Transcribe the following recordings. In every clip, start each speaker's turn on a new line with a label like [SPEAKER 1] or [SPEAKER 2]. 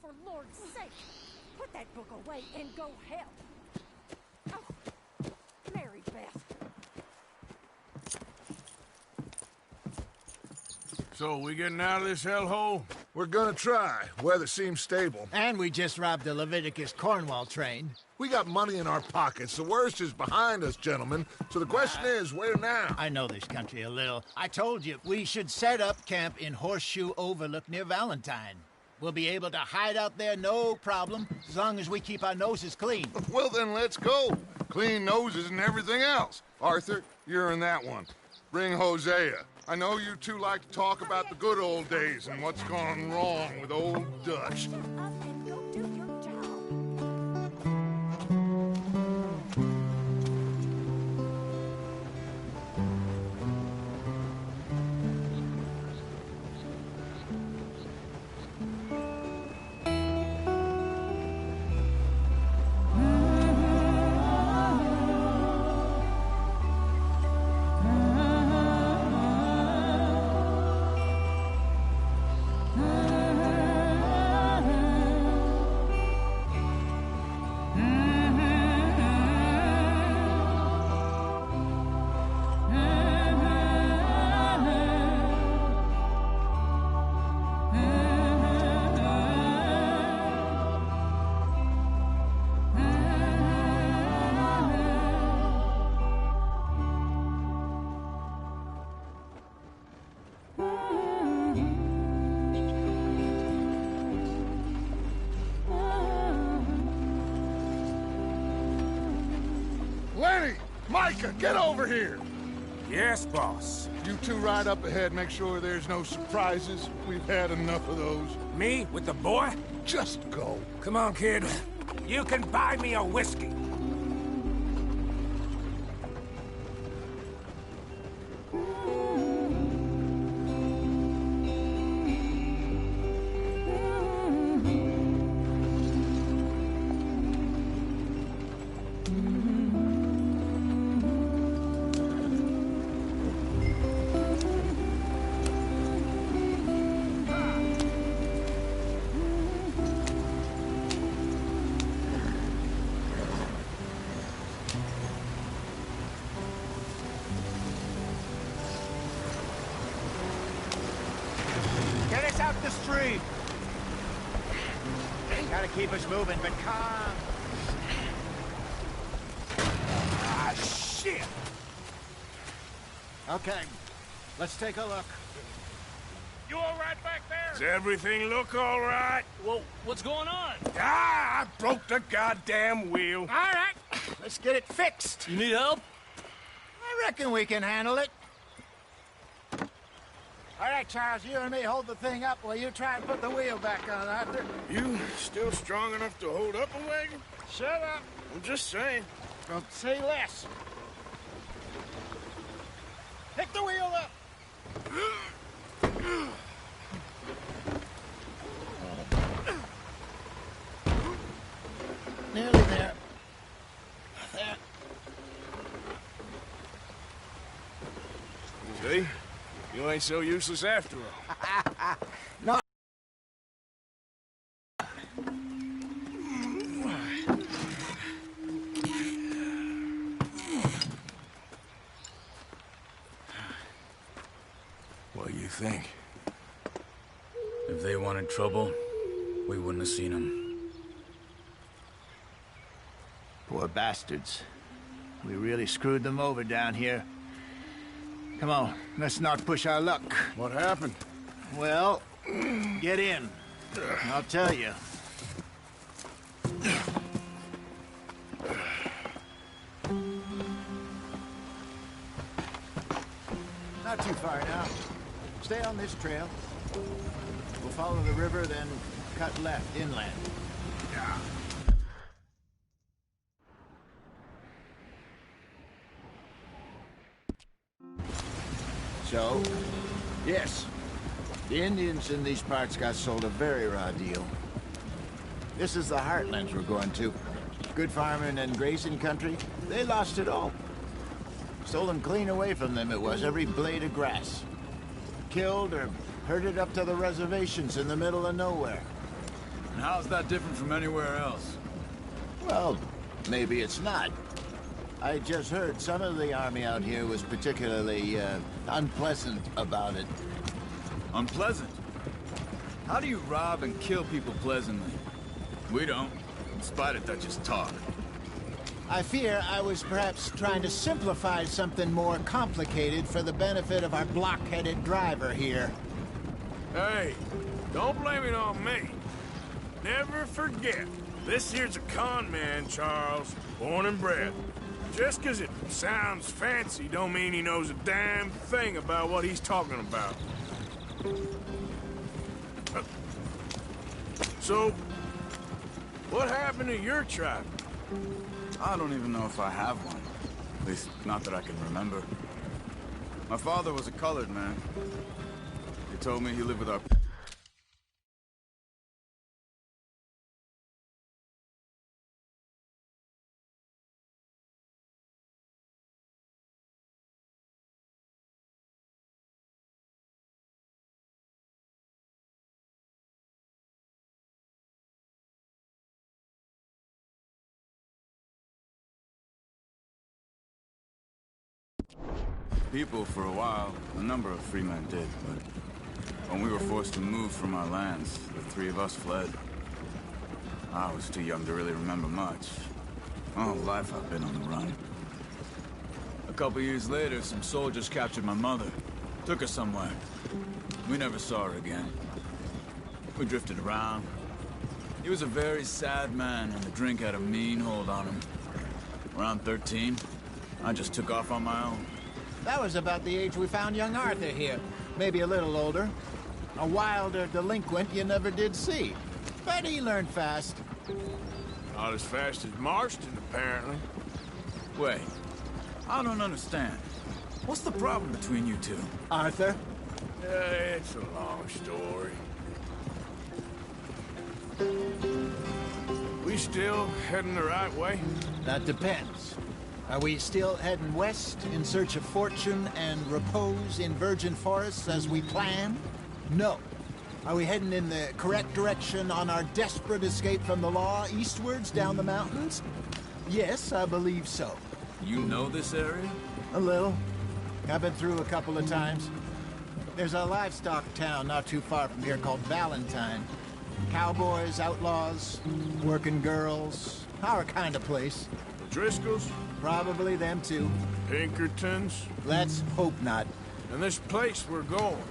[SPEAKER 1] for Lord's sake, put that book away and go help. Oh, Mary Beth.
[SPEAKER 2] So, we getting out of this hellhole?
[SPEAKER 3] We're gonna try. Weather seems stable.
[SPEAKER 4] And we just robbed a Leviticus Cornwall train.
[SPEAKER 3] We got money in our pockets. The worst is behind us, gentlemen. So the question is, where now?
[SPEAKER 4] I know this country a little. I told you, we should set up camp in Horseshoe Overlook near Valentine. We'll be able to hide out there, no problem, as long as we keep our noses clean.
[SPEAKER 2] Well, then let's go. Clean noses and everything else. Arthur, you're in that one. Bring Hosea. I know you two like to talk about the good old days and what's gone wrong with old Dutch.
[SPEAKER 1] Shut up and go do your job.
[SPEAKER 2] Lenny! Micah, get over here!
[SPEAKER 5] Yes, boss.
[SPEAKER 2] You two ride up ahead, make sure there's no surprises. We've had enough of those.
[SPEAKER 5] Me with the boy?
[SPEAKER 2] Just go.
[SPEAKER 5] Come on, kid. You can buy me a whiskey.
[SPEAKER 4] Get us out the street! Gotta keep us moving, but calm.
[SPEAKER 5] Ah, shit!
[SPEAKER 4] Okay, let's take a look.
[SPEAKER 5] You all right back there?
[SPEAKER 2] Does everything look all right?
[SPEAKER 6] Well, what's going on?
[SPEAKER 2] Ah, I broke the goddamn wheel.
[SPEAKER 4] All right, let's get it fixed.
[SPEAKER 6] You need help?
[SPEAKER 4] I reckon we can handle it. All right, Charles, you and me hold the thing up while you try and put the wheel back on, Arthur.
[SPEAKER 2] You still strong enough to hold up a wagon?
[SPEAKER 4] Shut up.
[SPEAKER 2] I'm just saying.
[SPEAKER 4] Don't say less. Pick the wheel up. Nearly there. There.
[SPEAKER 2] See? You ain't so useless after all.
[SPEAKER 4] No.
[SPEAKER 2] What do you think?
[SPEAKER 6] If they wanted trouble, we wouldn't have seen them.
[SPEAKER 4] Poor bastards. We really screwed them over down here. Come on, let's not push our luck.
[SPEAKER 2] What happened?
[SPEAKER 4] Well, get in. I'll tell you. Not too far now. Stay on this trail. We'll follow the river, then cut left inland. So, yes, the Indians in these parts got sold a very raw deal. This is the heartlands we're going to. Good farming and grazing country, they lost it all. Stolen clean away from them it was, every blade of grass. Killed or herded up to the reservations in the middle of nowhere.
[SPEAKER 6] And how's that different from anywhere else?
[SPEAKER 4] Well, maybe it's not. I just heard some of the army out here was particularly, unpleasant about it.
[SPEAKER 6] Unpleasant? How do you rob and kill people pleasantly? We don't, in spite of Dutch's talk.
[SPEAKER 4] I fear I was perhaps trying to simplify something more complicated for the benefit of our block-headed driver here.
[SPEAKER 5] Hey, don't blame it on me. Never forget, this here's a con man, Charles, born and bred. Just 'cause it sounds fancy don't mean he knows a damn thing about what he's talking about. So, what happened to your tribe?
[SPEAKER 6] I don't even know if I have one. At least, not that I can remember. My father was a colored man. He told me he lived with our... people for a while. A number of free men did, but when we were forced to move from our lands, the three of us fled. I was too young to really remember much. My whole life I've been on the run. A couple years later, some soldiers captured my mother. Took her somewhere. We never saw her again. We drifted around. He was a very sad man, and the drink had a mean hold on him. Around 13, I just took off on my own.
[SPEAKER 4] That was about the age we found young Arthur here. Maybe a little older. A wilder delinquent you never did see. But he learned fast.
[SPEAKER 5] Not as fast as Marston, apparently.
[SPEAKER 6] Wait, I don't understand. What's the problem between you two?
[SPEAKER 4] Arthur?
[SPEAKER 5] It's a long story. We still heading the right way?
[SPEAKER 4] That depends. Are we still heading west in search of fortune and repose in virgin forests as we planned? No. Are we heading in the correct direction on our desperate escape from the law eastwards down the mountains? Yes, I believe so.
[SPEAKER 6] You know this area?
[SPEAKER 4] A little. I've been through a couple of times. There's a livestock town not too far from here called Valentine. Cowboys, outlaws, working girls, our kind of place.
[SPEAKER 5] The Driscolls?
[SPEAKER 4] Probably them too.
[SPEAKER 5] Pinkertons?
[SPEAKER 4] Let's hope not.
[SPEAKER 5] And this place we're going.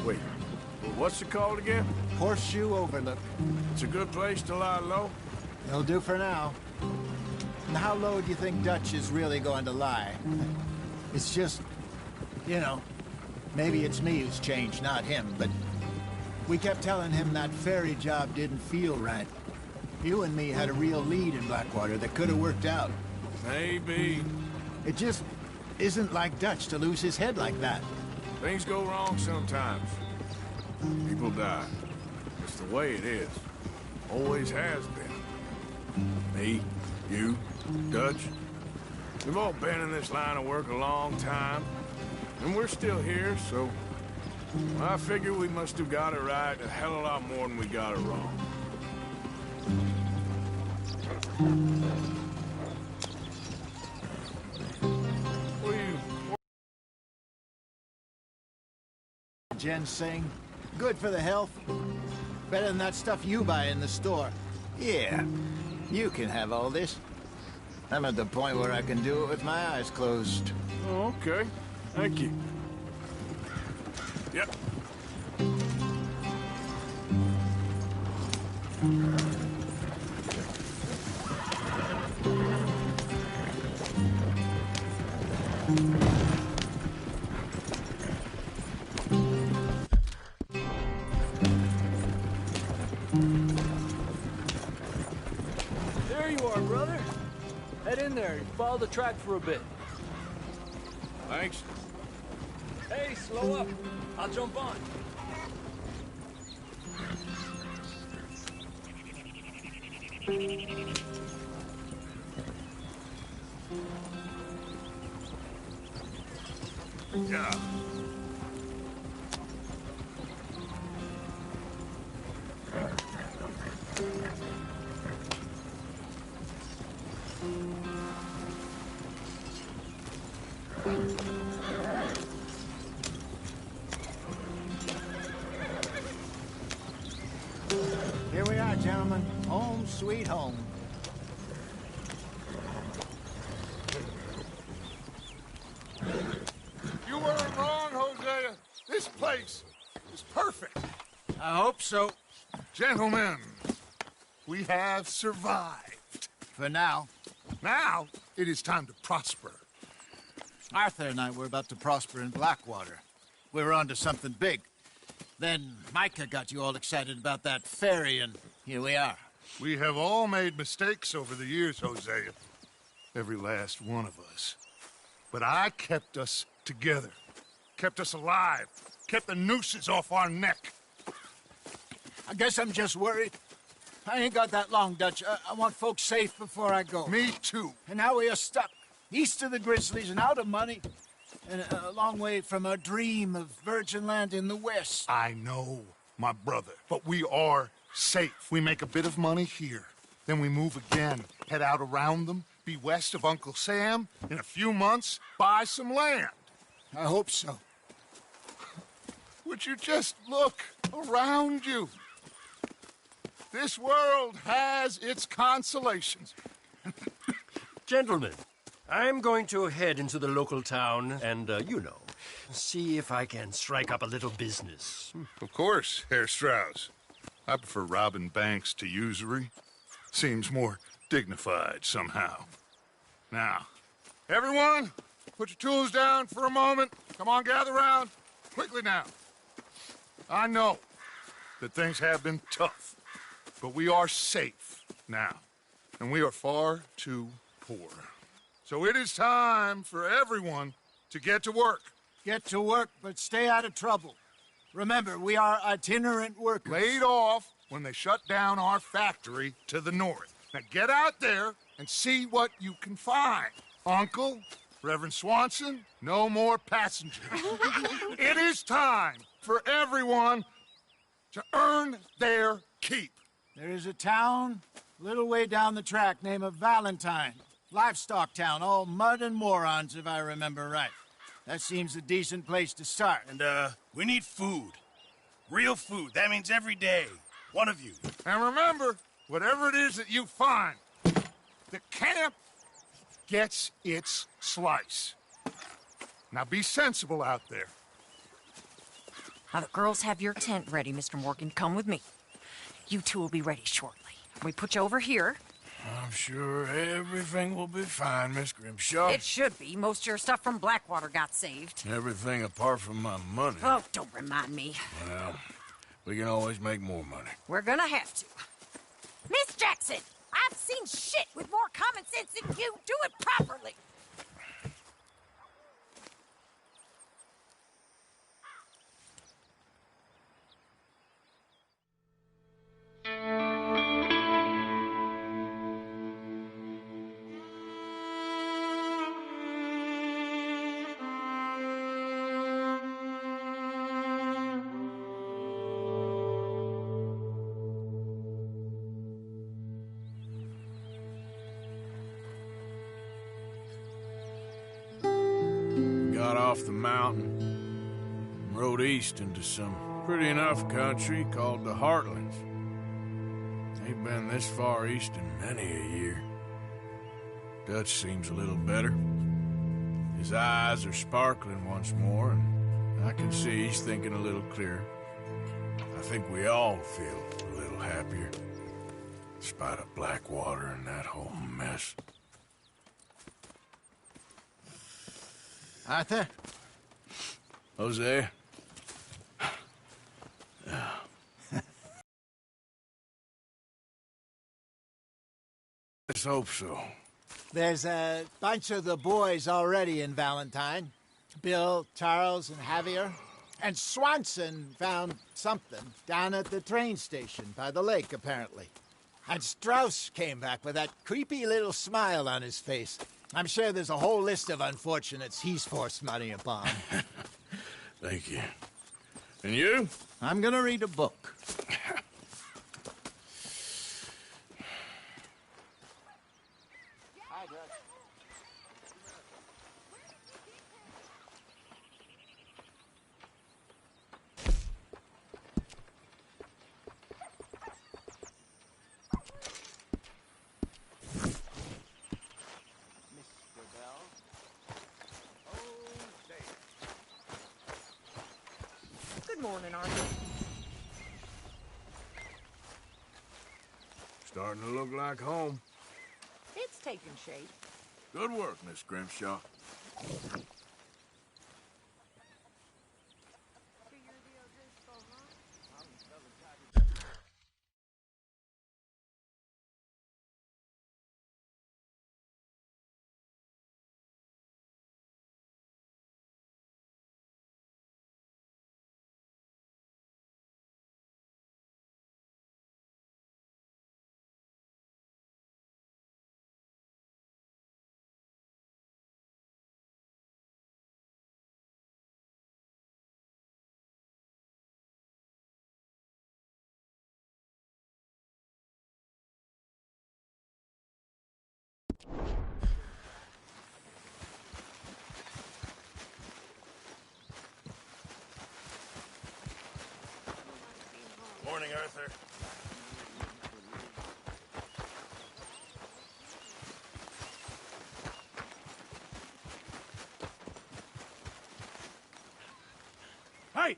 [SPEAKER 5] Wait, what's it called again?
[SPEAKER 4] Horseshoe Overlook.
[SPEAKER 5] It's a good place to lie low?
[SPEAKER 4] It'll do for now. And how low do you think Dutch is really going to lie? It's just, you know, maybe it's me who's changed, not him, but we kept telling him that ferry job didn't feel right. You and me had a real lead in Blackwater that could have worked out.
[SPEAKER 5] Maybe.
[SPEAKER 4] It just isn't like Dutch to lose his head like that.
[SPEAKER 5] Things go wrong sometimes. People die. It's the way it is. Always has been. Me, you, Dutch. We've all been in this line of work a long time. And we're still here, so... I figure we must have got it right a hell of a lot more than we got it wrong.
[SPEAKER 4] Ginseng. Good for the health. Better than that stuff you buy in the store. Yeah, you can have all this. I'm at the point where I can do it with my eyes closed.
[SPEAKER 5] Oh, okay. Thank you. Yep.
[SPEAKER 7] There you are, brother. Head in there and follow the track for a bit.
[SPEAKER 5] Thanks.
[SPEAKER 7] Hey, slow up. I'll jump on.
[SPEAKER 5] Yeah.
[SPEAKER 4] Here we are, gentlemen. Home sweet home.
[SPEAKER 2] You weren't wrong, Hosea. This place is perfect.
[SPEAKER 4] I hope so.
[SPEAKER 2] Gentlemen, we have survived.
[SPEAKER 4] For now.
[SPEAKER 2] Now, it is time to prosper.
[SPEAKER 4] Arthur and I were about to prosper in Blackwater. We were onto something big. Then Micah got you all excited about that ferry, and here we are.
[SPEAKER 2] We have all made mistakes over the years, Hosea. Every last one of us. But I kept us together. Kept us alive. Kept the nooses off our neck.
[SPEAKER 4] I guess I'm just worried. I ain't got that long, Dutch. I want folks safe before I go.
[SPEAKER 2] Me too.
[SPEAKER 4] And now we are stuck. East of the Grizzlies and out of money. And a long way from our dream of virgin land in the west.
[SPEAKER 2] I know, my brother. But we are safe. We make a bit of money here. Then we move again. Head out around them. Be west of Uncle Sam. In a few months, buy some land.
[SPEAKER 4] I hope so.
[SPEAKER 2] Would you just look around you? This world has its consolations.
[SPEAKER 8] Gentlemen, I'm going to head into the local town and, see if I can strike up a little business.
[SPEAKER 2] Of course, Herr Strauss. I prefer robbing banks to usury. Seems more dignified somehow. Now, everyone, put your tools down for a moment. Come on, gather round. Quickly now. I know that things have been tough, but we are safe now, and we are far too poor. So it is time for everyone to get to work.
[SPEAKER 4] Get to work, but stay out of trouble. Remember, we are itinerant workers.
[SPEAKER 2] Laid off when they shut down our factory to the north. Now get out there and see what you can find. Uncle, Reverend Swanson, no more passengers. It is time for everyone to earn their keep.
[SPEAKER 4] There is a town a little way down the track named Valentine. Livestock town, all mud and morons, if I remember right. That seems a decent place to start.
[SPEAKER 9] And, we need food. Real food. That means every day. One of you.
[SPEAKER 2] And remember, whatever it is that you find, the camp gets its slice. Now be sensible out there.
[SPEAKER 1] Now, the girls have your tent ready, Mr. Morgan. Come with me. You two will be ready shortly. We put you over here.
[SPEAKER 5] I'm sure everything will be fine, Miss Grimshaw.
[SPEAKER 1] It should be. Most of your stuff from Blackwater got saved.
[SPEAKER 5] Everything apart from my money.
[SPEAKER 1] Oh, don't remind me.
[SPEAKER 5] Well, we can always make more money.
[SPEAKER 1] We're gonna have to. Miss Jackson, I've seen shit with more common sense than you. Do it properly.
[SPEAKER 5] Got off the mountain and rode east into some pretty enough country called the Heartlands. Ain't been this far east in many a year. Dutch seems a little better. His eyes are sparkling once more, and I can see he's thinking a little clearer. I think we all feel a little happier, in spite of Blackwater and that whole mess.
[SPEAKER 4] Arthur?
[SPEAKER 5] Hosea? Let's hope so.
[SPEAKER 4] There's a bunch of the boys already in Valentine. Bill, Charles, and Javier. And Swanson found something down at the train station by the lake, apparently. And Strauss came back with that creepy little smile on his face. I'm sure there's a whole list of unfortunates he's forced money upon.
[SPEAKER 5] Thank you. And you?
[SPEAKER 4] I'm gonna read a book. Hi,
[SPEAKER 1] Good morning, Arthur.
[SPEAKER 5] Starting to look like home.
[SPEAKER 1] It's taking shape.
[SPEAKER 5] Good work, Miss Grimshaw.
[SPEAKER 9] Morning, Arthur.
[SPEAKER 5] Hey!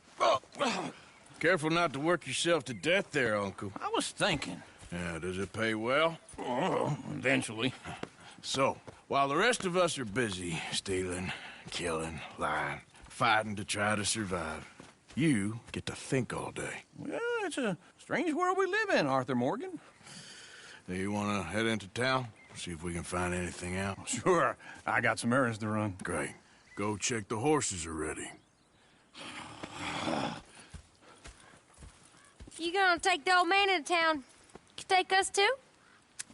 [SPEAKER 5] Careful not to work yourself to death there, Uncle.
[SPEAKER 9] I was thinking.
[SPEAKER 5] Yeah, does it pay well?
[SPEAKER 9] Oh, eventually.
[SPEAKER 5] So, while the rest of us are busy stealing, killing, lying, fighting to try to survive, you get to think all day.
[SPEAKER 9] Well, it's a strange world we live in, Arthur Morgan.
[SPEAKER 5] Do you want to head into town? See if we can find anything out?
[SPEAKER 9] Sure. I got some errands to run.
[SPEAKER 5] Great. Go check the horses are ready.
[SPEAKER 10] You gonna take the old man into town? You take us too?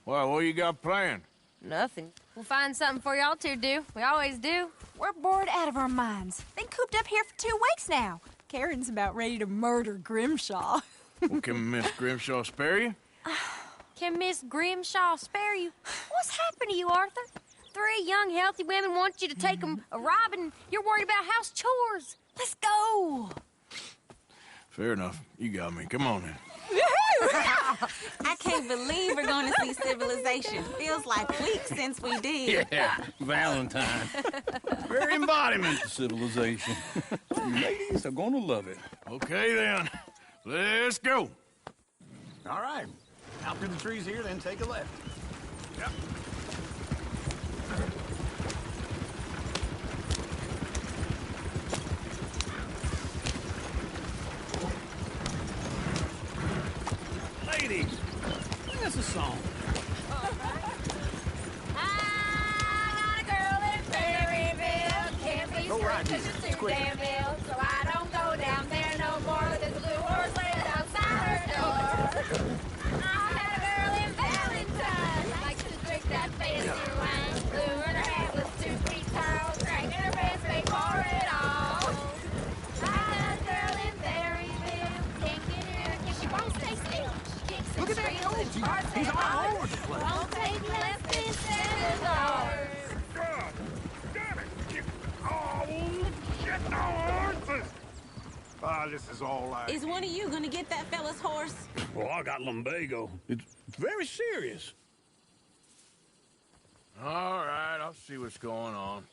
[SPEAKER 5] Well, what you got planned?
[SPEAKER 10] Nothing. We'll find something for y'all to do. We always do.
[SPEAKER 11] We're bored out of our minds. Been cooped up here for 2 weeks now. Karen's about ready to murder Grimshaw.
[SPEAKER 5] Well, can Miss Grimshaw spare you?
[SPEAKER 10] Can Miss Grimshaw spare you? What's happened to you, Arthur? 3 young, healthy women want you to take them a robbing. You're worried about house chores. Let's go.
[SPEAKER 5] Fair enough. You got me. Come on then.
[SPEAKER 11] I can't believe we're going to see civilization. Feels like weeks since we did.
[SPEAKER 9] Yeah, Valentine. Very embodiment of civilization. Ladies are gonna love it.
[SPEAKER 5] Okay then. Let's go.
[SPEAKER 9] All right. Out through the trees here, then take a left. Yep. Ladies, sing us a song.
[SPEAKER 10] I got a girl in Berryville. Can't be straight 'cause it's too damn ill. So I don't go down there no more. There's a blue horse laying outside her door. I had a girl in Valentine. Likes to drink that fancy wine. Blue in her hat with 2 feet tall. Drank in her pants, paid for it all. I had a girl in Berryville. Can't get her 'cause she won't stay still. She kicks and screams and farts and hollers. Won't take less than $7.
[SPEAKER 2] God damn it! Oh, shit, no horses! Ah, this is all I...
[SPEAKER 11] Is one of you going to get that fella's horse?
[SPEAKER 9] Well, I got lumbago. It's very serious.
[SPEAKER 5] All right, I'll see what's going on.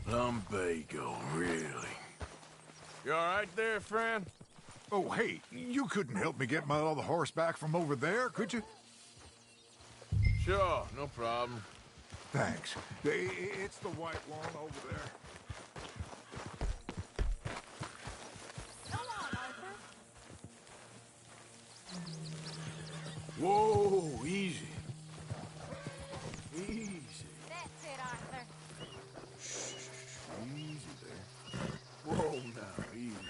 [SPEAKER 5] Lumbago, really? You all right there, friend?
[SPEAKER 3] Oh, hey, you couldn't help me get my other horse back from over there, could you?
[SPEAKER 5] Sure, no problem.
[SPEAKER 3] Thanks. It's the white one over there.
[SPEAKER 5] Whoa, easy. Easy.
[SPEAKER 10] That's it, Arthur.
[SPEAKER 5] Easy there. Whoa, now, easy.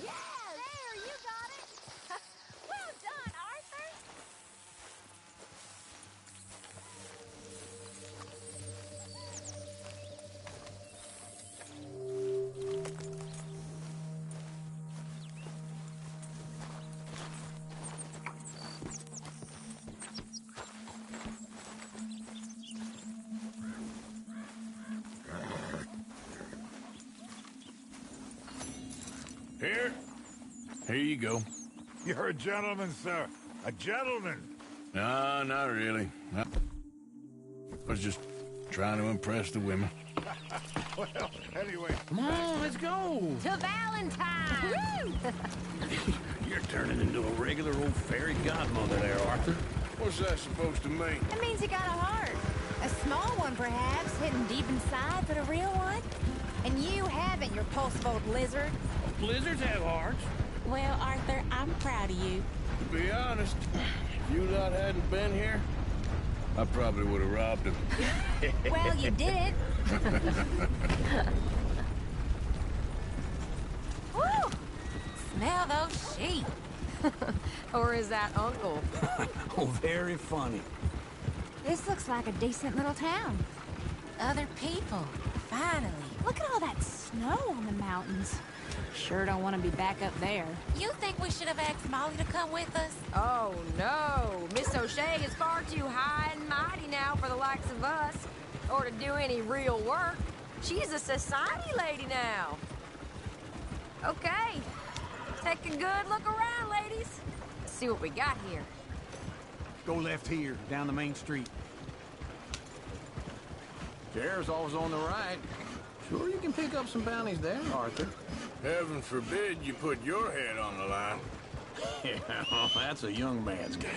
[SPEAKER 10] Yeah, there, you got it. Well done, Arthur.
[SPEAKER 5] Here. Here you go.
[SPEAKER 3] You're a gentleman, sir. A gentleman.
[SPEAKER 5] No, not really. I was just trying to impress the women.
[SPEAKER 3] Well, anyway.
[SPEAKER 9] Come on, let's go.
[SPEAKER 10] To Valentine!
[SPEAKER 9] You're turning into a regular old fairy godmother there, Arthur.
[SPEAKER 5] What's that supposed to mean?
[SPEAKER 10] It means you got a heart. A small one, perhaps, hidden deep inside, but a real one. And you haven't, you pulse-bolt lizard.
[SPEAKER 9] Blizzards have hearts.
[SPEAKER 11] Well, Arthur, I'm proud of you.
[SPEAKER 5] To be honest, if you lot hadn't been here, I probably would have robbed him.
[SPEAKER 10] Well, you did. Woo! Smell those sheep. Or is that Uncle?
[SPEAKER 9] Oh, very funny.
[SPEAKER 10] This looks like a decent little town. Other people, finally. Look at all that snow on the mountains. Sure don't want to be back up there.
[SPEAKER 1] You think we should have asked Molly to come with us?
[SPEAKER 12] Oh, no. Miss O'Shea is far too high and mighty now for the likes of us, or to do any real work. She's a society lady now. Okay. Take a good look around, ladies. Let's see what we got here.
[SPEAKER 13] Go left here, down the main street. Chair's always on the right. Sure you can pick up some bounties there, Arthur.
[SPEAKER 5] Heaven forbid you put your head on the line.
[SPEAKER 13] Yeah, well, that's a young man's game.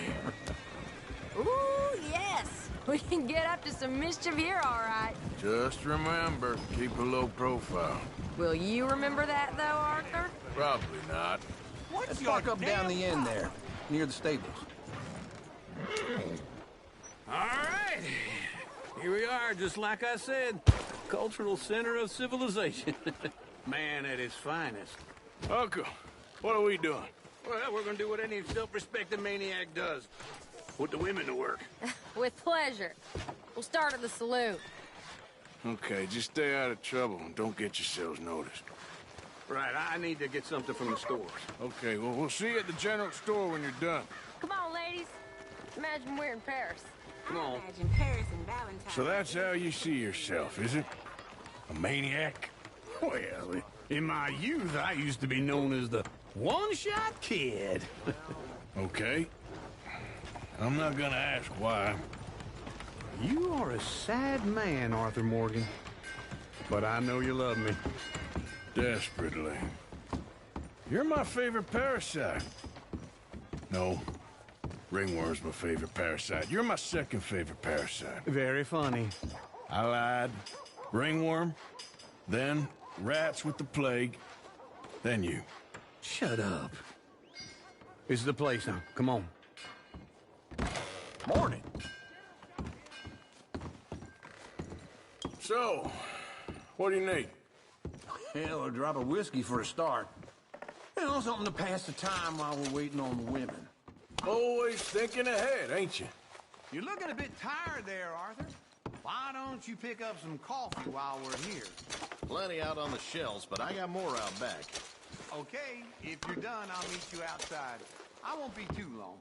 [SPEAKER 12] Ooh, yes. We can get up to some mischief here, all right.
[SPEAKER 5] Just remember, keep a low profile.
[SPEAKER 12] Will you remember that, though, Arthur?
[SPEAKER 5] Probably not.
[SPEAKER 13] Let's park up down the end there, near the stables.
[SPEAKER 9] All right. Here we are, just like I said. Cultural center of civilization. Man at his finest.
[SPEAKER 5] Uncle, what are we doing?
[SPEAKER 9] Well, we're gonna do what any self-respecting maniac does. Put the women to work.
[SPEAKER 12] With pleasure. We'll start at the saloon.
[SPEAKER 5] Okay, just stay out of trouble and don't get yourselves noticed.
[SPEAKER 9] Right, I need to get something from the stores.
[SPEAKER 5] Okay, well, we'll see you at the general store when you're done.
[SPEAKER 12] Come on, ladies. Imagine we're in Paris.
[SPEAKER 9] Come on.
[SPEAKER 11] Imagine Paris and Valentine.
[SPEAKER 5] So that's how you see yourself, is it? A maniac?
[SPEAKER 9] Well, in my youth, I used to be known as the one-shot kid.
[SPEAKER 5] Okay. I'm not gonna ask why.
[SPEAKER 13] You are a sad man, Arthur Morgan. But I know you love me.
[SPEAKER 5] Desperately. You're my favorite parasite. No. Ringworm's my favorite parasite. You're my second favorite parasite.
[SPEAKER 13] Very funny.
[SPEAKER 5] I lied. Ringworm, then rats with the plague, then you.
[SPEAKER 13] Shut up. This is the place now. Come on. Morning.
[SPEAKER 5] So, what do you need?
[SPEAKER 13] Hell, a drop of whiskey for a start. You know, something to pass the time while we're waiting on the women.
[SPEAKER 5] Always thinking ahead, ain't you?
[SPEAKER 13] You're looking a bit tired there, Arthur. Why don't you pick up some coffee while we're here?
[SPEAKER 14] Plenty out on the shelves, but I got more out back.
[SPEAKER 13] Okay, if you're done, I'll meet you outside. I won't be too long.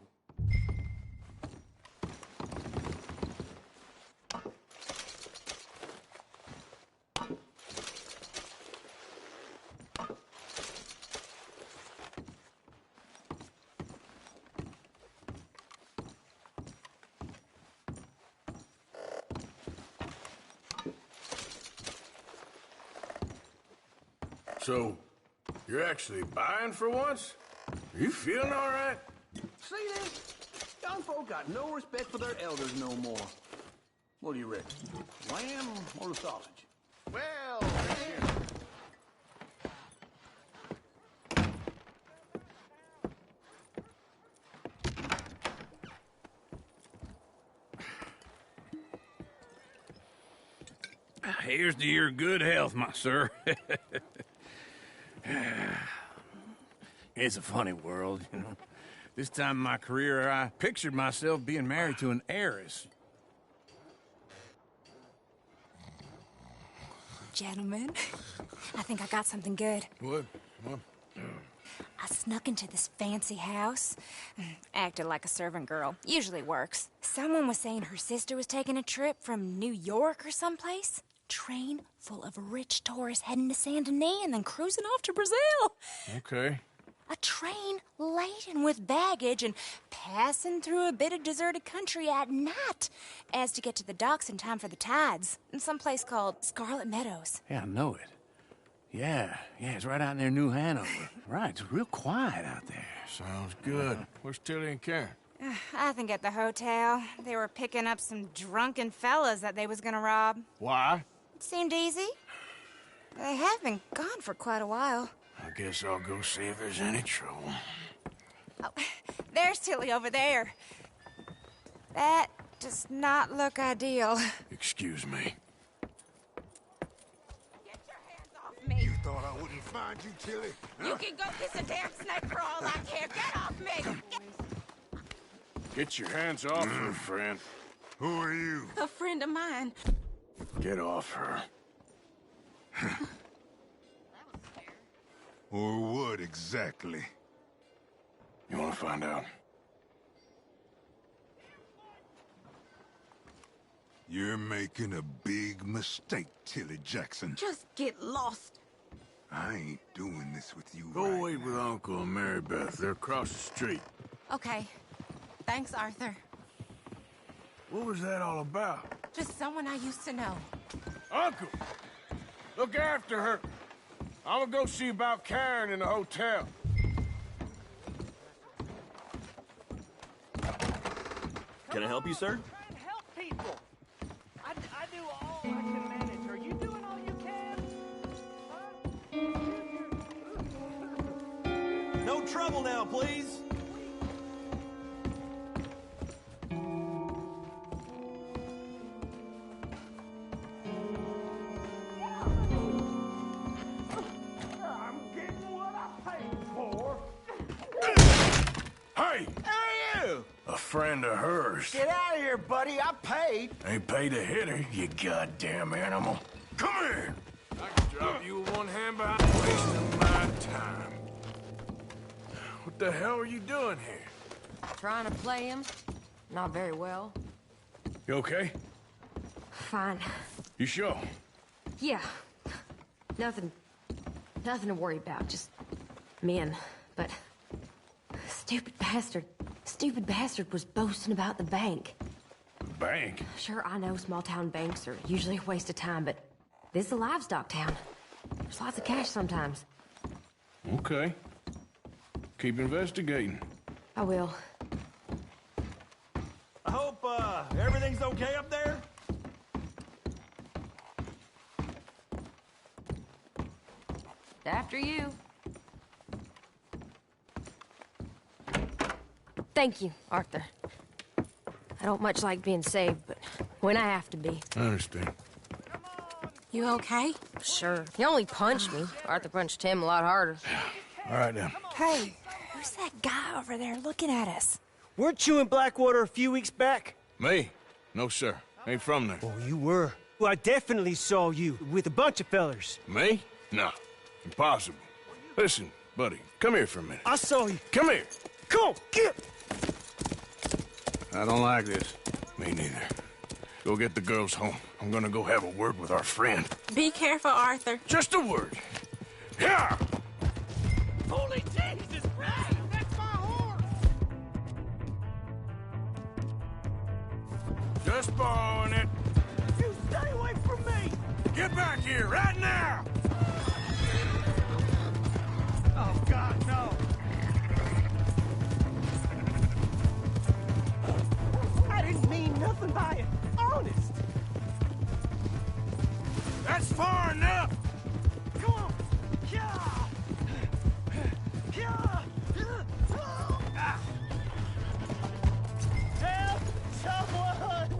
[SPEAKER 5] So, you're actually buying for once? Are you feeling all right?
[SPEAKER 13] See this? Young folk got no respect for their elders no more. What do you reckon? Lamb or the sausage?
[SPEAKER 14] Well,
[SPEAKER 9] Here's to your good health, my sir. It's a funny world, you know. This time in my career, I pictured myself being married to an heiress.
[SPEAKER 10] Gentlemen, I think I got something good.
[SPEAKER 5] What? What?
[SPEAKER 10] I snuck into this fancy house. Acted like a servant girl. Usually works. Someone was saying her sister was taking a trip from New York or someplace.
[SPEAKER 11] train full of rich tourists heading to Saint Denis and then cruising off to Brazil.
[SPEAKER 5] Okay.
[SPEAKER 11] A train laden with baggage and passing through a bit of deserted country at night as to get to the docks in time for the tides in some place called Scarlet Meadows.
[SPEAKER 9] Yeah, I know it. Yeah, it's right out near New Hanover. Right, it's real quiet out there.
[SPEAKER 5] Sounds good. Where's Tilly and Karen?
[SPEAKER 11] I think at the hotel. They were picking up some drunken fellas that they was gonna rob.
[SPEAKER 5] Why?
[SPEAKER 11] It seemed easy. They have been gone for quite a while.
[SPEAKER 5] I guess I'll go see if there's any trouble.
[SPEAKER 11] Oh, there's Tilly over there. That does not look ideal.
[SPEAKER 5] Excuse me.
[SPEAKER 3] You thought I wouldn't find you, Tilly?
[SPEAKER 11] You can go kiss a damn snake for all I care. Get off me!
[SPEAKER 5] Get your hands off her, friend.
[SPEAKER 3] Who are you?
[SPEAKER 11] A friend of mine.
[SPEAKER 5] Get off her.
[SPEAKER 3] Or what exactly?
[SPEAKER 5] You want to find out?
[SPEAKER 3] You're making a big mistake, Tilly Jackson.
[SPEAKER 11] Just get lost.
[SPEAKER 3] I ain't doing this with you.
[SPEAKER 5] Go wait with Uncle and Mary Beth. They're across the street.
[SPEAKER 11] Okay. Thanks, Arthur.
[SPEAKER 5] What was that all about?
[SPEAKER 11] Just someone I used to know.
[SPEAKER 5] Uncle! Look after her. I'm gonna go see about Karen in the hotel.
[SPEAKER 15] Can I help you, sir?
[SPEAKER 7] Help people. I do all I can manage. Are you doing all you can?
[SPEAKER 15] No trouble now, please.
[SPEAKER 7] I'm getting what I paid for.
[SPEAKER 5] Hey!
[SPEAKER 15] Who are you?
[SPEAKER 5] A friend of hers.
[SPEAKER 15] Get out of here, buddy. I paid.
[SPEAKER 5] Ain't paid to hit her, you goddamn animal. Come here! I can drop you with one hand behind wasting my time. What the hell are you doing here?
[SPEAKER 12] Trying to play him. Not very well.
[SPEAKER 5] You okay?
[SPEAKER 12] Fine.
[SPEAKER 5] You sure?
[SPEAKER 12] Yeah. Nothing to worry about. Just men. But stupid bastard was boasting about the bank.
[SPEAKER 5] Bank?
[SPEAKER 12] Sure, I know small town banks are usually a waste of time, but this is a livestock town. There's lots of cash sometimes.
[SPEAKER 5] Okay. Keep investigating.
[SPEAKER 12] I will.
[SPEAKER 15] I hope, everything's okay up there?
[SPEAKER 12] After you. Thank you, Arthur. I don't much like being saved, but when I have to be.
[SPEAKER 5] I understand.
[SPEAKER 11] You okay?
[SPEAKER 12] Sure. He only punched me. Arthur punched him a lot harder.
[SPEAKER 5] All right, then.
[SPEAKER 11] Hey, who's that guy over there looking at us?
[SPEAKER 16] Weren't you in Blackwater a few weeks back?
[SPEAKER 5] Me? No, sir. Ain't from there.
[SPEAKER 16] Oh, you were. Well, I definitely saw you with a bunch of fellers.
[SPEAKER 5] Me? No. Impossible. Listen, buddy, come here for a minute.
[SPEAKER 16] I saw you.
[SPEAKER 5] Come here.
[SPEAKER 16] Come on, get!
[SPEAKER 5] I don't like this. Me neither. Go get the girls home. I'm gonna go have a word with our friend.
[SPEAKER 11] Be careful, Arthur.
[SPEAKER 5] Just a word. Yeah!
[SPEAKER 7] Holy Jesus! Hey, that's my horse!
[SPEAKER 5] Just borrowing it.
[SPEAKER 7] You stay away from me!
[SPEAKER 5] Get back here right now!
[SPEAKER 7] Oh, God, no! I didn't mean nothing by it. Honest!
[SPEAKER 5] That's far enough!
[SPEAKER 7] Come on! Yeah! Yeah! Help someone!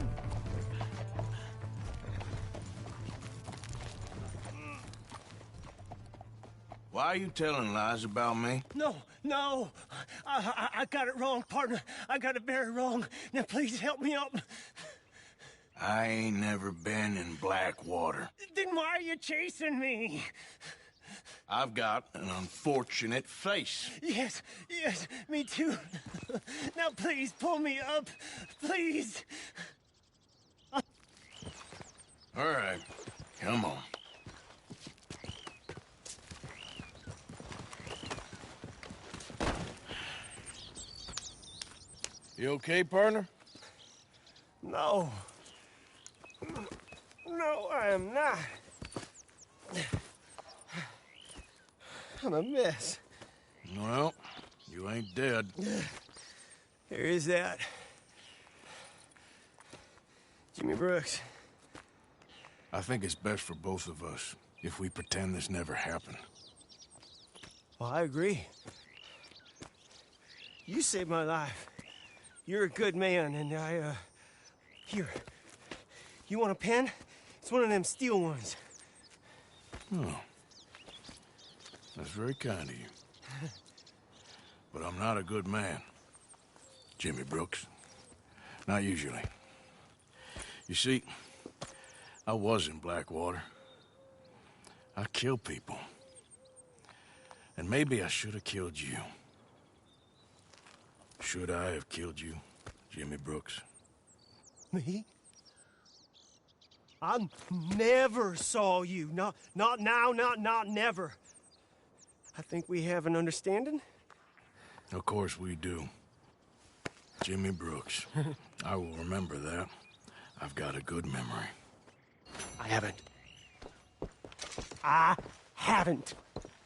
[SPEAKER 5] Why are you telling lies about me?
[SPEAKER 16] No. I got it wrong, partner. I got it very wrong. Now, please help me out.
[SPEAKER 5] I ain't never been in Blackwater.
[SPEAKER 16] Then why are you chasing me?
[SPEAKER 5] I've got an unfortunate face.
[SPEAKER 16] Yes, me too. Now, please, pull me up. Please.
[SPEAKER 5] All right. Come on. You okay, partner?
[SPEAKER 16] No. No, I am not. I'm a mess.
[SPEAKER 5] Well, you ain't dead.
[SPEAKER 16] There is that. Jimmy Brooks.
[SPEAKER 5] I think it's best for both of us if we pretend this never happened.
[SPEAKER 16] Well, I agree. You saved my life. You're a good man, and here. You want a pen? It's one of them steel ones.
[SPEAKER 5] Oh. That's very kind of you. But I'm not a good man, Jimmy Brooks. Not usually. You see, I was in Blackwater. I killed people. And maybe I should have killed you. Should I have killed you, Jimmy Brooks?
[SPEAKER 16] Me? I never saw you. Not now, not never. I think we have an understanding.
[SPEAKER 5] Of course we do. Jimmy Brooks. I will remember that. I've got a good memory.
[SPEAKER 16] I haven't. I haven't.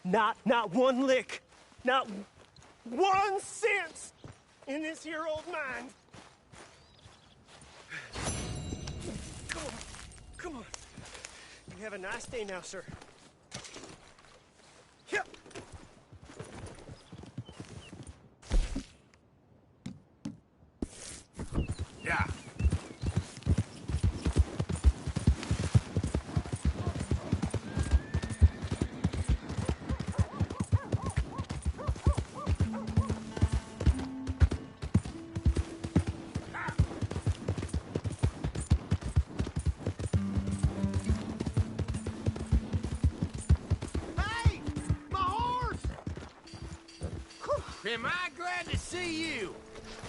[SPEAKER 16] Not one lick. Not 1 cent in this here old mind. Come on. You have a nice day now, sir. Yep.
[SPEAKER 5] Yeah.
[SPEAKER 15] Hey! My horse! Am I glad to see you?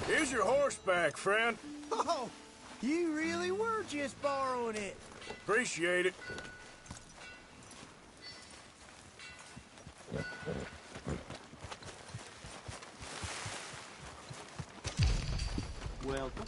[SPEAKER 5] Here's your horseback, friend.
[SPEAKER 15] Oh, you really were just borrowing it.
[SPEAKER 5] Appreciate it.
[SPEAKER 15] Welcome.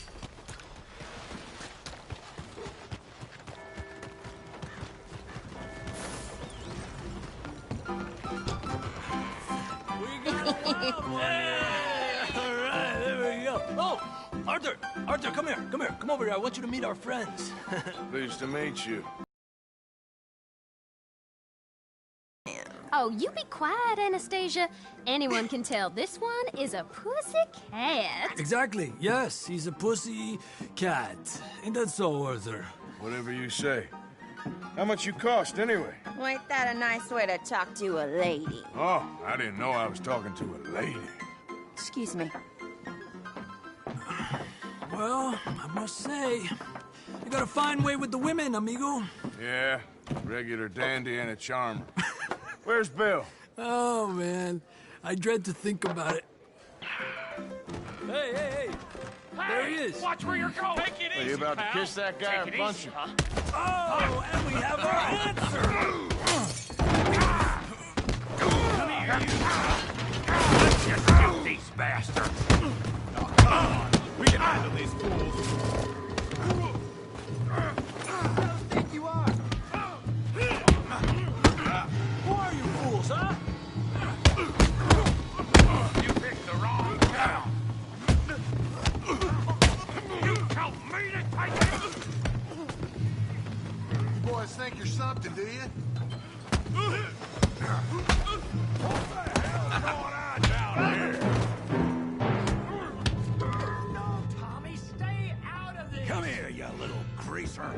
[SPEAKER 7] Oh, Arthur, come here. Come over here. I want you to meet our friends.
[SPEAKER 5] Pleased to meet you.
[SPEAKER 17] Oh, you be quiet, Anastasia. Anyone can tell this one is a pussy cat.
[SPEAKER 7] Exactly. Yes, he's a pussy cat. Ain't that so, Arthur?
[SPEAKER 5] Whatever you say. How much you cost, anyway?
[SPEAKER 12] Well, ain't that a nice way to talk to a lady?
[SPEAKER 5] Oh, I didn't know I was talking to a lady.
[SPEAKER 12] Excuse me.
[SPEAKER 7] Well, I must say, you got a fine way with the women, amigo.
[SPEAKER 5] Yeah, regular dandy and a charmer. Where's Bill?
[SPEAKER 7] Oh, man. I dread to think about it. Hey! There he is.
[SPEAKER 15] Watch where you're going. Take it
[SPEAKER 14] Are you about to kiss that guy or punch him?
[SPEAKER 7] Oh, and we have our answer.
[SPEAKER 15] Come here, you. Let's just shoot these bastards. Come on. We can handle these fools. Who think you are?
[SPEAKER 7] Who are you fools, huh?
[SPEAKER 15] You picked the wrong town. You tell me to take it.
[SPEAKER 3] You boys think you're something, do you?
[SPEAKER 15] What the hell's going on down here? No, Tommy, stay out of this.
[SPEAKER 5] Come here, you little greaser.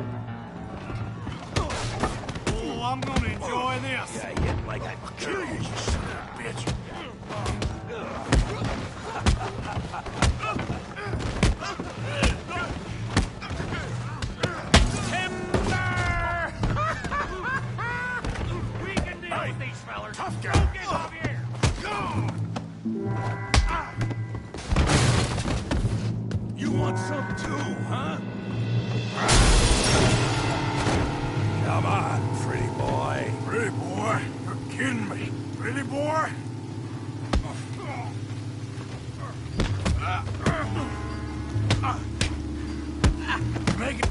[SPEAKER 15] Oh, I'm gonna enjoy this.
[SPEAKER 5] Yeah, hit like I'd kill you, you son of a bitch.
[SPEAKER 15] Timber! We can deal with these fellers.
[SPEAKER 5] Tough guy.
[SPEAKER 15] Don't get up here.
[SPEAKER 5] You want some too, huh? Come on, Make it.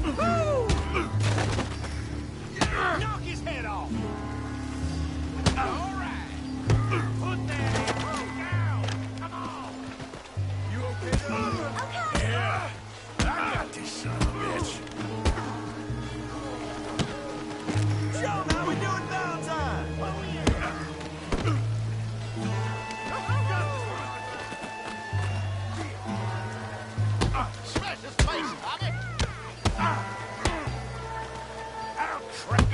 [SPEAKER 15] Knock his head off! All right. Put that arrow down. Come on.
[SPEAKER 5] You okay there?
[SPEAKER 15] Okay.
[SPEAKER 5] Yeah. I got this son of a bitch.
[SPEAKER 15] Show how we doing Valentine.
[SPEAKER 14] Smash his face, Tommy!
[SPEAKER 5] I'll trip.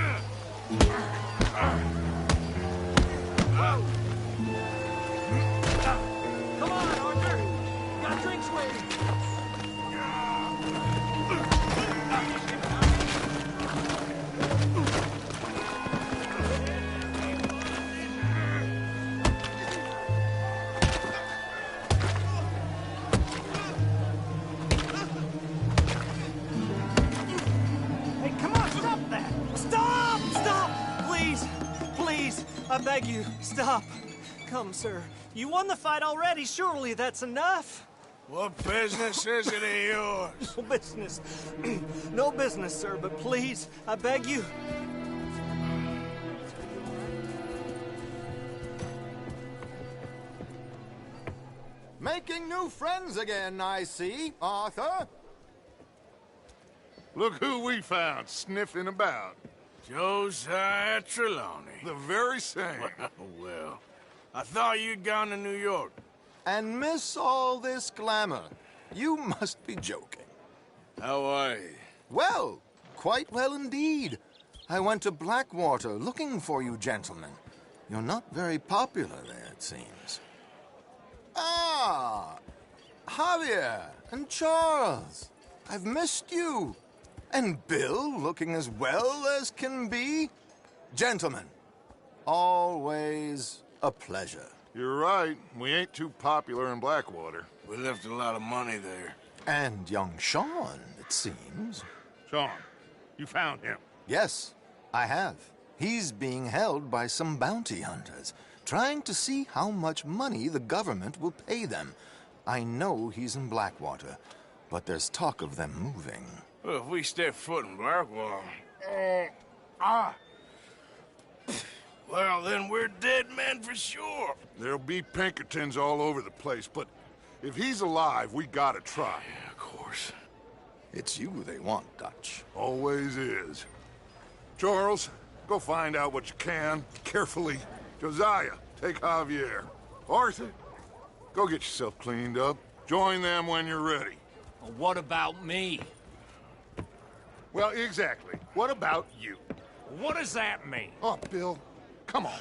[SPEAKER 7] Come on, Arthur. Got drinks waiting.
[SPEAKER 16] Hey, come on, stop that! Stop! Stop! Please! Please! I beg you, stop. Come, sir. You won the fight already. Surely that's enough.
[SPEAKER 5] What business is it of yours?
[SPEAKER 16] No business. No business, sir, but please, I beg you.
[SPEAKER 18] Making new friends again, I see, Arthur.
[SPEAKER 2] Look who we found sniffing about.
[SPEAKER 5] Josiah Trelawney.
[SPEAKER 2] The very same.
[SPEAKER 5] Well, I thought you'd gone to New York.
[SPEAKER 18] And miss all this glamour. You must be joking.
[SPEAKER 5] How are you?
[SPEAKER 18] Well, quite well indeed. I went to Blackwater looking for you gentlemen. You're not very popular there, it seems. Ah, Javier and Charles. I've missed you. And Bill looking as well as can be. Gentlemen, always a pleasure.
[SPEAKER 2] You're right. We ain't too popular in Blackwater.
[SPEAKER 5] We left a lot of money there.
[SPEAKER 18] And young Sean, it seems.
[SPEAKER 2] Sean, you found him?
[SPEAKER 18] Yes, I have. He's being held by some bounty hunters, trying to see how much money the government will pay them. I know he's in Blackwater, but there's talk of them moving.
[SPEAKER 5] Well, if we step foot in Blackwater... Well, then we're dead men for sure.
[SPEAKER 2] There'll be Pinkertons all over the place, but if he's alive, we gotta try.
[SPEAKER 5] Yeah, of course.
[SPEAKER 18] It's you they want, Dutch.
[SPEAKER 2] Always is. Charles, go find out what you can, carefully. Josiah, take Javier. Arthur, go get yourself cleaned up. Join them when you're ready.
[SPEAKER 15] Well, what about me?
[SPEAKER 2] Well, exactly. What about you?
[SPEAKER 15] What does that mean?
[SPEAKER 2] Oh, Bill, come on.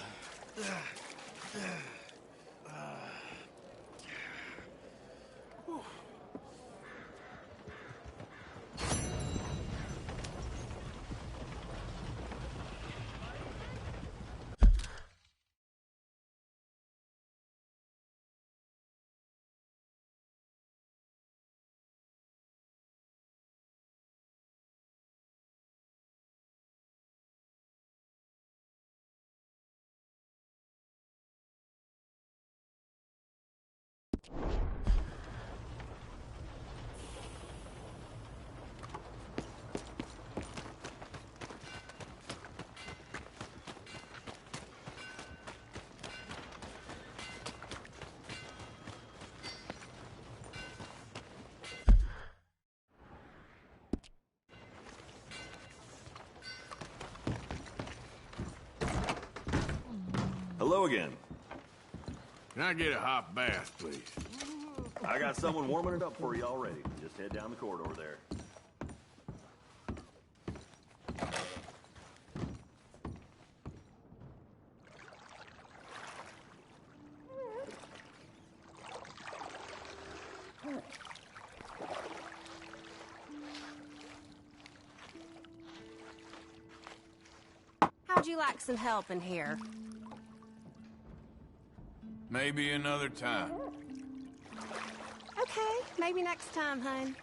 [SPEAKER 19] Hello again.
[SPEAKER 5] Can I get a hot bath, please?
[SPEAKER 19] I got someone warming it up for you already. Just head down the corridor there.
[SPEAKER 12] How'd you like some help in here?
[SPEAKER 5] Maybe another time.
[SPEAKER 12] Okay, maybe next time, hon.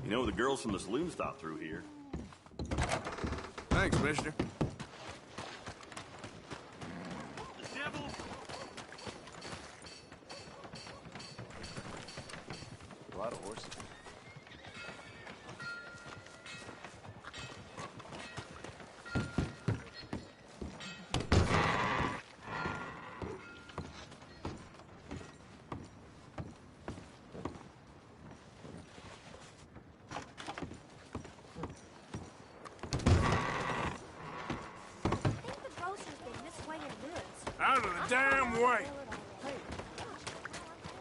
[SPEAKER 19] You know, the girls from the saloon stop through here.
[SPEAKER 5] Thanks, mister.
[SPEAKER 18] A lot of horses.
[SPEAKER 5] Out of the damn way!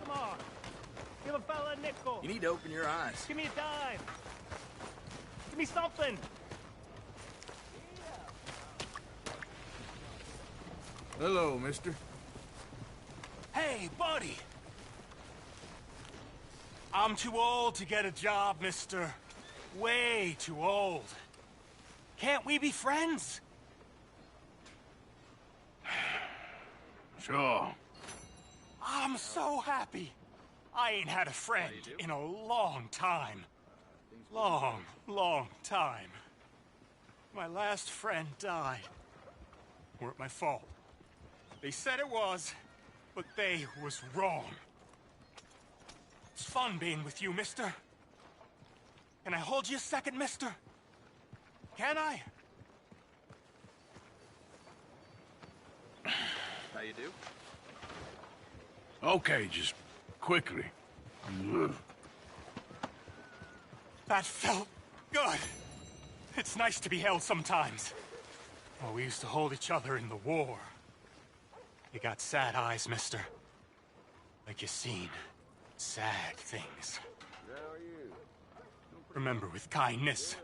[SPEAKER 16] Come on. Give a fella a nickel.
[SPEAKER 5] You need to open your eyes.
[SPEAKER 16] Give me a dime. Give me something.
[SPEAKER 5] Hello, mister.
[SPEAKER 20] Hey, buddy. I'm too old to get a job, mister. Way too old. Can't we be friends?
[SPEAKER 5] Sure.
[SPEAKER 20] I'm so happy. I ain't had a friend in a long time. Long time. My last friend died. Weren't my fault. They said it was, but they was wrong. It's fun being with you, mister. Can I hold you a second, mister? Can I?
[SPEAKER 14] How you do?
[SPEAKER 5] Okay, just quickly.
[SPEAKER 20] That felt good. It's nice to be held sometimes. Oh, we used to hold each other in the war. You got sad eyes, mister. Like you seen sad things. Remember with kindness.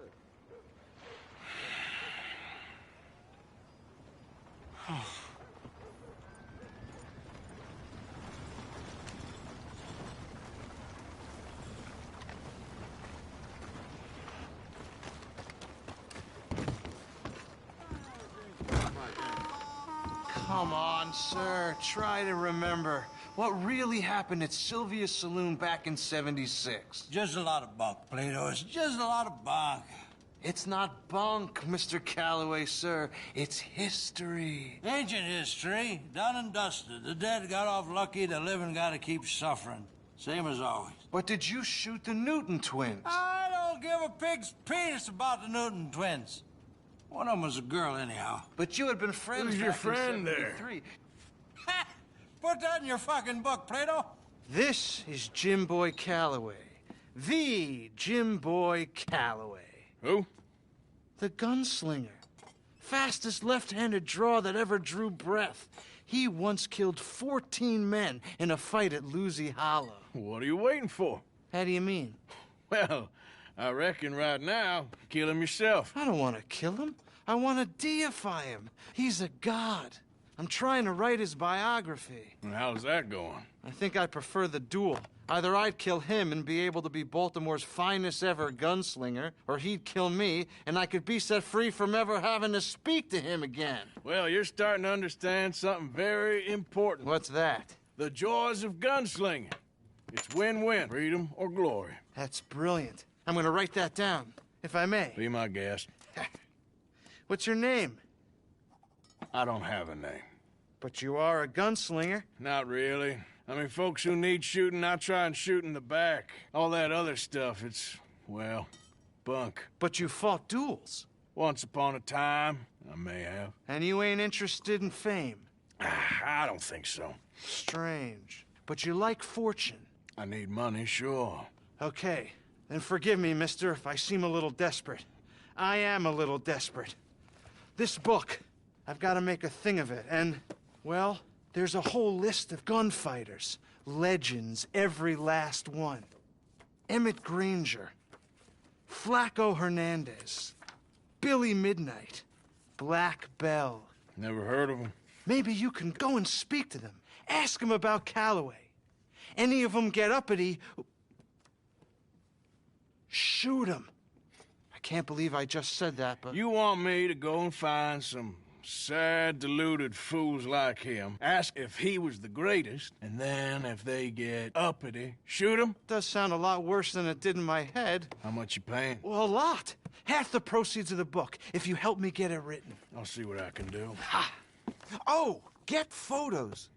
[SPEAKER 21] Come on, sir. Try to remember. What really happened at Sylvia's Saloon back in '76?
[SPEAKER 22] Just a lot of bunk, Plato. It's just a lot of bunk.
[SPEAKER 21] It's not bunk, Mr. Calloway, sir. It's history.
[SPEAKER 22] Ancient history. Done and dusted. The dead got off lucky, the living gotta keep suffering. Same as always.
[SPEAKER 21] But did you shoot the Newton twins?
[SPEAKER 22] I don't give a pig's penis about the Newton twins. One of them was a girl, anyhow.
[SPEAKER 21] But you had been friends.
[SPEAKER 5] Who's your
[SPEAKER 21] back in
[SPEAKER 5] friend there?
[SPEAKER 21] '73.
[SPEAKER 22] Put that in your fucking book, Plato.
[SPEAKER 21] This is Jim Boy Calloway. The Jim Boy Calloway.
[SPEAKER 5] Who?
[SPEAKER 21] The gunslinger. Fastest left-handed draw that ever drew breath. He once killed 14 men in a fight at Lucy Hollow.
[SPEAKER 5] What are you waiting for?
[SPEAKER 21] How do you mean?
[SPEAKER 5] Well, I reckon right now, kill him yourself.
[SPEAKER 21] I don't want to kill him. I want to deify him. He's a god. I'm trying to write his biography.
[SPEAKER 5] And how's that going?
[SPEAKER 21] I think I prefer the duel. Either I'd kill him and be able to be Baltimore's finest ever gunslinger, or he'd kill me and I could be set free from ever having to speak to him again.
[SPEAKER 5] Well, you're starting to understand something very important.
[SPEAKER 21] What's that?
[SPEAKER 5] The joys of gunslinging. It's win-win, freedom or glory.
[SPEAKER 21] That's brilliant. I'm going to write that down, if I may.
[SPEAKER 5] Be my guest.
[SPEAKER 21] What's your name?
[SPEAKER 5] I don't have a name.
[SPEAKER 21] But you are a gunslinger.
[SPEAKER 5] Not really. I mean, folks who need shooting, I try and shoot in the back. All that other stuff, it's, well, bunk.
[SPEAKER 21] But you fought duels.
[SPEAKER 5] Once upon a time, I may have.
[SPEAKER 21] And you ain't interested in fame.
[SPEAKER 5] I don't think so.
[SPEAKER 21] Strange. But you like fortune.
[SPEAKER 5] I need money, sure.
[SPEAKER 21] Okay. Then forgive me, mister, if I seem a little desperate. I am a little desperate. This book, I've got to make a thing of it, and, well, there's a whole list of gunfighters. Legends, every last one. Emmett Granger, Flaco Hernandez, Billy Midnight, Black Bell.
[SPEAKER 5] Never heard of them.
[SPEAKER 21] Maybe you can go and speak to them. Ask them about Calloway. Any of them get uppity, shoot them. I can't believe I just said that, but...
[SPEAKER 5] You want me to go and find some sad, deluded fools like him ask if he was the greatest, and then if they get uppity, shoot him?
[SPEAKER 21] Does sound a lot worse than it did in my head.
[SPEAKER 5] How much you paying?
[SPEAKER 21] Well, a lot. Half the proceeds of the book, if you help me get it written.
[SPEAKER 5] I'll see what I can do.
[SPEAKER 21] Ha! Oh, get photos.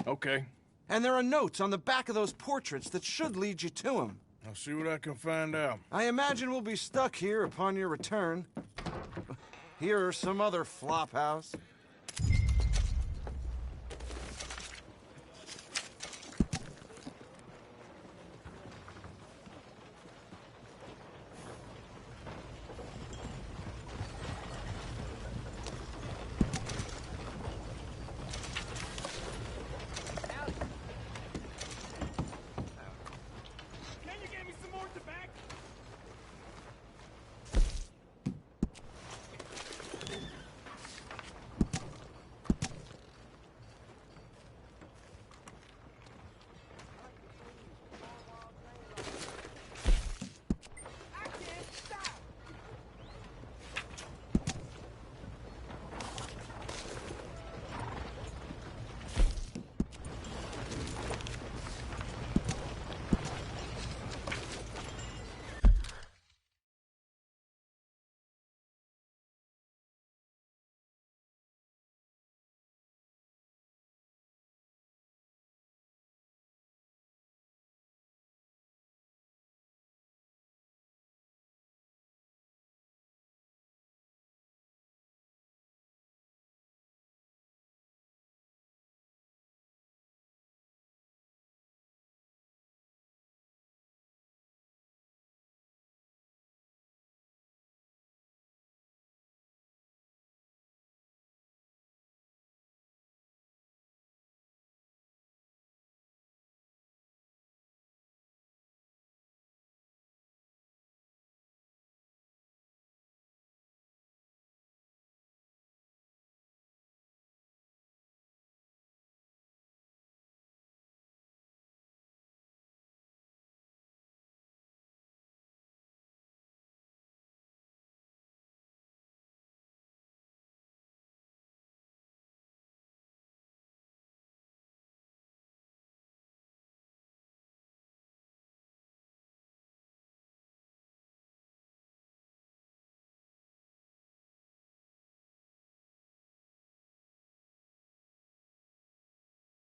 [SPEAKER 5] Okay.
[SPEAKER 21] And there are notes on the back of those portraits that should lead you to him.
[SPEAKER 5] I'll see what I can find out.
[SPEAKER 21] I imagine we'll be stuck here upon your return. Here or some other flop house.